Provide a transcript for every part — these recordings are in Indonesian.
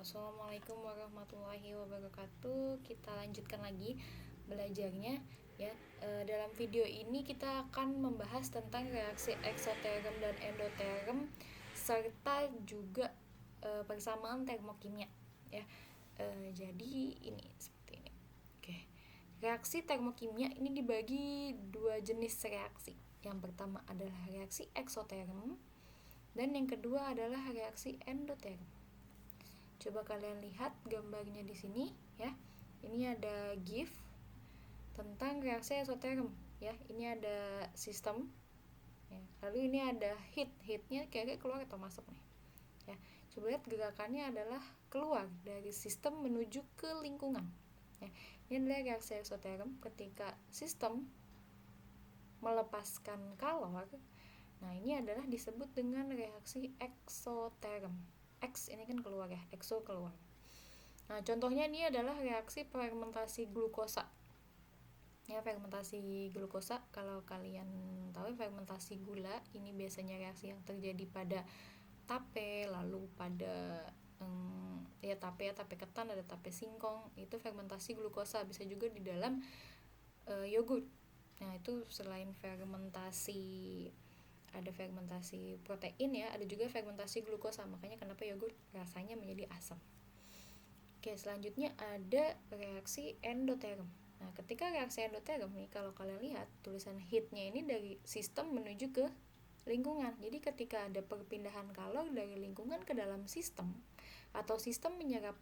Assalamualaikum warahmatullahi wabarakatuh. Kita lanjutkan lagi belajarnya ya. Dalam video ini kita akan membahas tentang reaksi eksoterm dan endoterm serta juga persamaan termokimia ya. Jadi ini seperti ini. Oke. Reaksi termokimia ini dibagi dua jenis reaksi. Yang pertama adalah reaksi eksoterm dan yang kedua adalah reaksi endoterm. Coba kalian lihat gambarnya di sini ya. Ini ada GIF tentang reaksi eksoterm ya. Ini ada sistem ya. Lalu ini ada heatnya kira-kira keluar atau masuk nih ya. Coba lihat gerakannya adalah keluar dari sistem menuju ke lingkungan ya. Ini adalah reaksi eksoterm ketika sistem melepaskan kalor. Nah, ini adalah disebut dengan reaksi eksoterm. X ini kan keluar ya, exo keluar. Nah, contohnya ini adalah reaksi fermentasi glukosa. Ya, fermentasi glukosa, kalau kalian tahu fermentasi gula, ini biasanya reaksi yang terjadi pada tape, lalu pada tape ketan, ada tape singkong, itu fermentasi glukosa, bisa juga di dalam yogurt. Nah, itu selain fermentasi, ada fermentasi protein ya, ada juga fermentasi glukosa, makanya kenapa yogurt rasanya menjadi asam. Oke, selanjutnya ada reaksi endoterm. Nah, ketika reaksi endoterm nih, kalau kalian lihat tulisan heatnya ini dari sistem menuju ke lingkungan. Jadi ketika ada perpindahan kalor dari lingkungan ke dalam sistem, atau sistem menyerap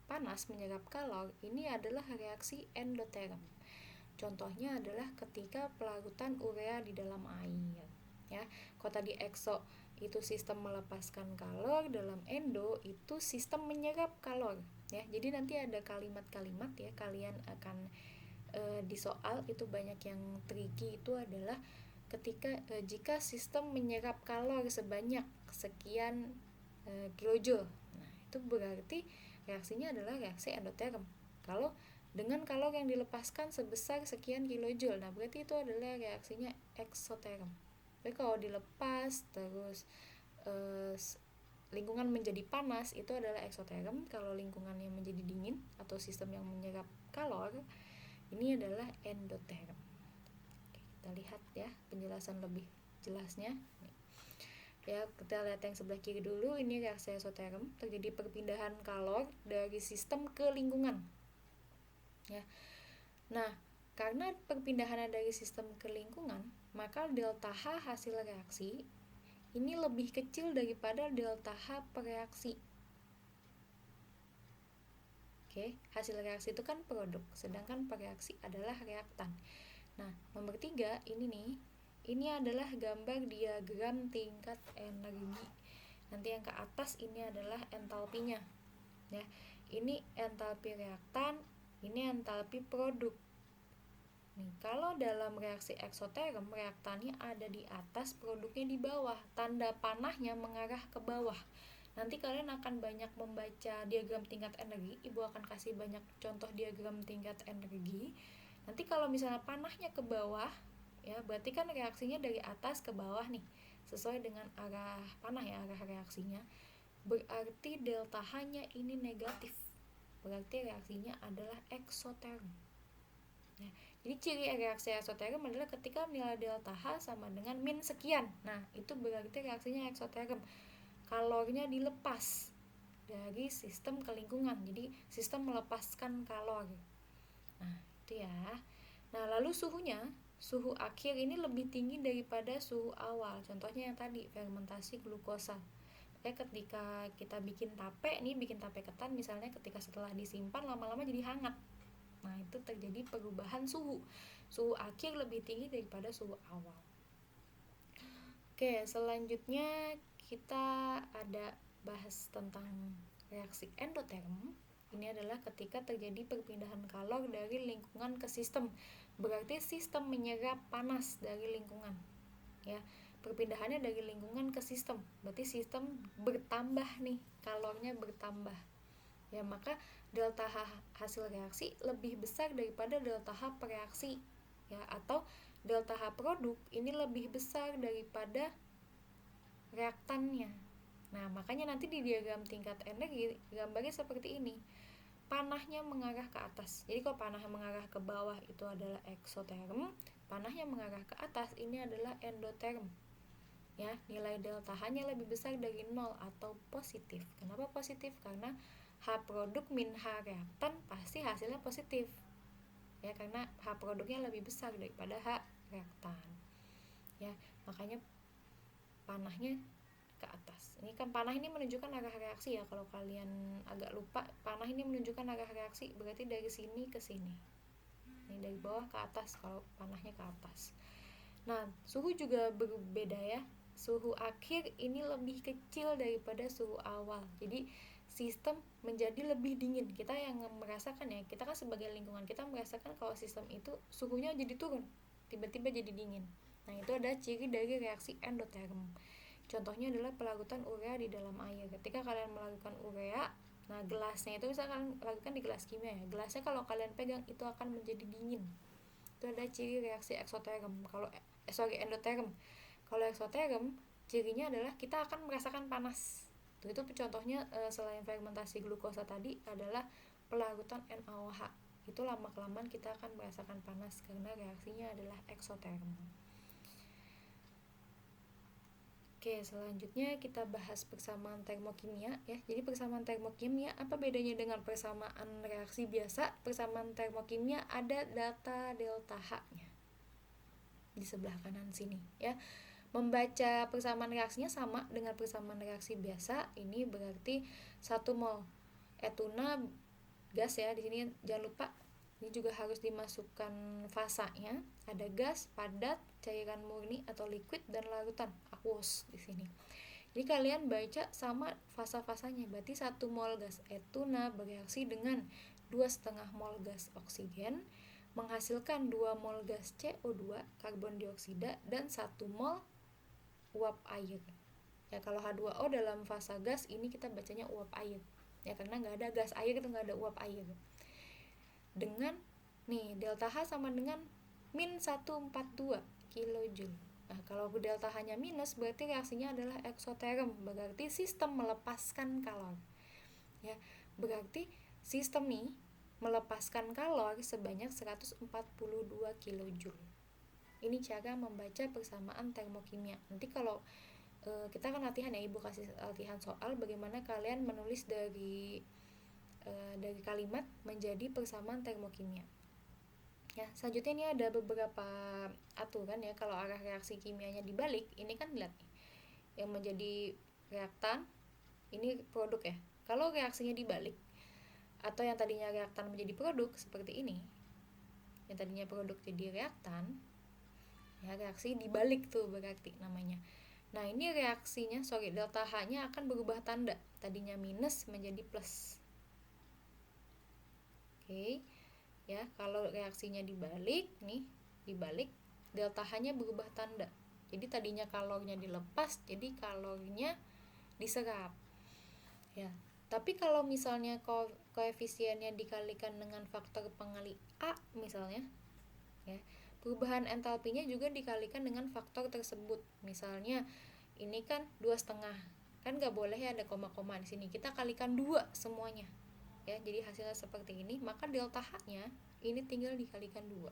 panas, menyerap kalor, ini adalah reaksi endoterm. Contohnya adalah ketika pelarutan urea di dalam air ya. Kalau tadi exo itu sistem melepaskan kalor, dalam endo itu sistem menyerap kalor ya. Jadi nanti ada kalimat-kalimat ya, kalian akan di soal itu banyak yang tricky, itu adalah ketika jika sistem menyerap kalor sebanyak sekian kilojoule. Nah, itu berarti reaksinya adalah reaksi endoterm. Kalau dengan kalor yang dilepaskan sebesar sekian kilojoule, nah berarti itu adalah reaksinya eksoterm. Tapi kalau dilepas terus lingkungan menjadi panas, itu adalah eksoterm. Kalau lingkungannya menjadi dingin atau sistem yang menyerap kalor, ini adalah endoterm. Oke, kita lihat ya penjelasan lebih jelasnya. Ya, kita lihat yang sebelah kiri dulu, ini reaksi eksoterm, terjadi perpindahan kalor dari sistem ke lingkungan. Ya. Nah, karena perpindahannya dari sistem ke lingkungan, maka delta H hasil reaksi ini lebih kecil daripada delta H pereaksi. Oke, hasil reaksi itu kan produk, sedangkan pereaksi adalah reaktan. Nah, nomor 3 ini nih, ini adalah gambar diagram tingkat energi. Nanti yang ke atas ini adalah entalpinya. Ya, ini entalpi reaktan, ini entalpi produk. Nih, kalau dalam reaksi eksoterm, reaktannya ada di atas, produknya di bawah. Tanda panahnya mengarah ke bawah. Nanti kalian akan banyak membaca diagram tingkat energi. Ibu akan kasih banyak contoh diagram tingkat energi. Nanti kalau misalnya panahnya ke bawah, ya berarti kan reaksinya dari atas ke bawah nih, sesuai dengan arah panah ya, arah reaksinya. Berarti delta H-nya ini negatif. Berarti reaksinya adalah eksoterm. Nah, jadi ciri reaksi eksoterm adalah ketika nilai delta H sama dengan min sekian. Nah, itu berarti reaksinya eksoterm. Kalornya dilepas dari sistem ke lingkungan. Jadi sistem melepaskan kalor. Nah, itu ya. Nah, lalu suhunya, suhu akhir ini lebih tinggi daripada suhu awal. Contohnya yang tadi, fermentasi glukosa. Ketika kita bikin tape nih, bikin tape ketan misalnya, ketika setelah disimpan lama-lama jadi hangat. Nah, itu terjadi perubahan suhu. Suhu akhir lebih tinggi daripada suhu awal. Oke, selanjutnya kita ada bahas tentang reaksi endoterm. Ini adalah ketika terjadi perpindahan kalor dari lingkungan ke sistem. Berarti sistem menyerap panas dari lingkungan. Ya, perpindahannya dari lingkungan ke sistem. Berarti sistem bertambah nih, kalornya bertambah. Ya, maka delta H hasil reaksi lebih besar daripada delta H pereaksi. Ya, atau delta H produk ini lebih besar daripada reaktannya. Nah, makanya nanti di diagram tingkat energi gambarnya seperti ini. Panahnya mengarah ke atas. Jadi kalau panahnya mengarah ke bawah itu adalah eksoterm, panahnya mengarah ke atas ini adalah endoterm. Ya, nilai delta H-nya lebih besar dari 0 atau positif. Kenapa positif? Karena H produk min H reaktan pasti hasilnya positif. Ya, karena H produknya lebih besar daripada H reaktan. Ya, makanya panahnya ke atas. Ini kan panah ini menunjukkan arah reaksi ya. Kalau kalian agak lupa, panah ini menunjukkan arah reaksi, berarti dari sini ke sini. Ini dari bawah ke atas kalau panahnya ke atas. Nah, suhu juga berbeda ya. Suhu akhir ini lebih kecil daripada suhu awal. Jadi sistem menjadi lebih dingin. Kita yang merasakan ya, kita kan sebagai lingkungan kita merasakan kalau sistem itu suhunya jadi turun, tiba-tiba jadi dingin. Nah, itu ada ciri dari reaksi endoterm. Contohnya adalah pelarutan urea di dalam air. Ketika kalian melakukan urea, nah gelasnya itu bisa kalian lakukan di gelas kimia ya. Gelasnya kalau kalian pegang itu akan menjadi dingin. Itu ada ciri reaksi eksoterm. Kalau endoterm. Kalau eksoterm, cirinya adalah kita akan merasakan panas. Itu contohnya selain fermentasi glukosa tadi adalah pelarutan NaOH. Itu lama-kelamaan kita akan merasakan panas karena reaksinya adalah eksoterm. Oke, selanjutnya kita bahas persamaan termokimia ya. Jadi persamaan termokimia apa bedanya dengan persamaan reaksi biasa? Persamaan termokimia ada data delta H-nya di sebelah kanan sini ya. Membaca persamaan reaksinya sama dengan persamaan reaksi biasa. Ini berarti 1 mol etuna gas ya. Di sini jangan lupa ini juga harus dimasukkan fasanya. Ada gas, padat, cairan murni atau liquid, dan larutan aqueous di sini. Jadi kalian baca sama fasa-fasanya. Berarti 1 mol gas etuna bereaksi dengan 2,5 mol gas oksigen menghasilkan 2 mol gas CO2 karbon dioksida dan 1 mol uap air. Ya, kalau H2O dalam fasa gas ini kita bacanya uap air. Ya, karena nggak ada gas air itu nggak ada uap air. Dengan nih delta H sama dengan min 142 kJ. Nah, kalau delta H-nya minus berarti reaksinya adalah eksoterm, berarti sistem melepaskan kalor. Ya, berarti sistem nih melepaskan kalor sebanyak 142 kJ. Ini cara membaca persamaan termokimia. Nanti kalau kita akan latihan ya, ibu kasih latihan soal bagaimana kalian menulis dari kalimat menjadi persamaan termokimia. Ya, selanjutnya ini ada beberapa aturan ya. Kalau arah reaksi kimianya dibalik, ini kan lihat nih, yang menjadi reaktan ini produk ya. Kalau reaksinya dibalik atau yang tadinya reaktan menjadi produk seperti ini, yang tadinya produk jadi reaktan, ya reaksi dibalik tuh berarti namanya. Nah, ini reaksinya, delta H-nya akan berubah tanda, tadinya minus menjadi plus. Oke. Ya, kalau reaksinya dibalik nih, dibalik delta H-nya berubah tanda. Jadi tadinya kalornya dilepas, jadi kalornya diserap. Ya. Tapi kalau misalnya koefisiennya dikalikan dengan faktor pengali A misalnya, ya, perubahan entalpinya juga dikalikan dengan faktor tersebut. Misalnya ini kan 2,5, kan nggak boleh ya ada koma-koma di sini. Kita kalikan 2 semuanya. Ya, jadi hasilnya seperti ini, maka delta H-nya ini tinggal dikalikan 2.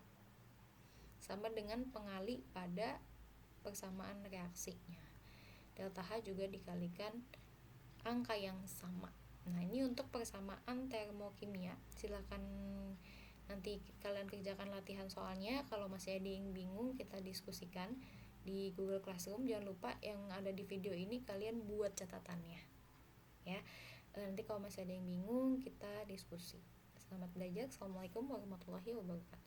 Sama dengan pengali pada persamaan reaksinya. Delta H juga dikalikan angka yang sama. Nah, ini untuk persamaan termokimia. Silakan nanti kalian kerjakan latihan soalnya. Kalau masih ada yang bingung, kita diskusikan di Google Classroom. Jangan lupa yang ada di video ini kalian buat catatannya. Ya. Nanti kalau masih ada yang bingung, kita diskusi. Selamat belajar. Assalamualaikum warahmatullahi wabarakatuh.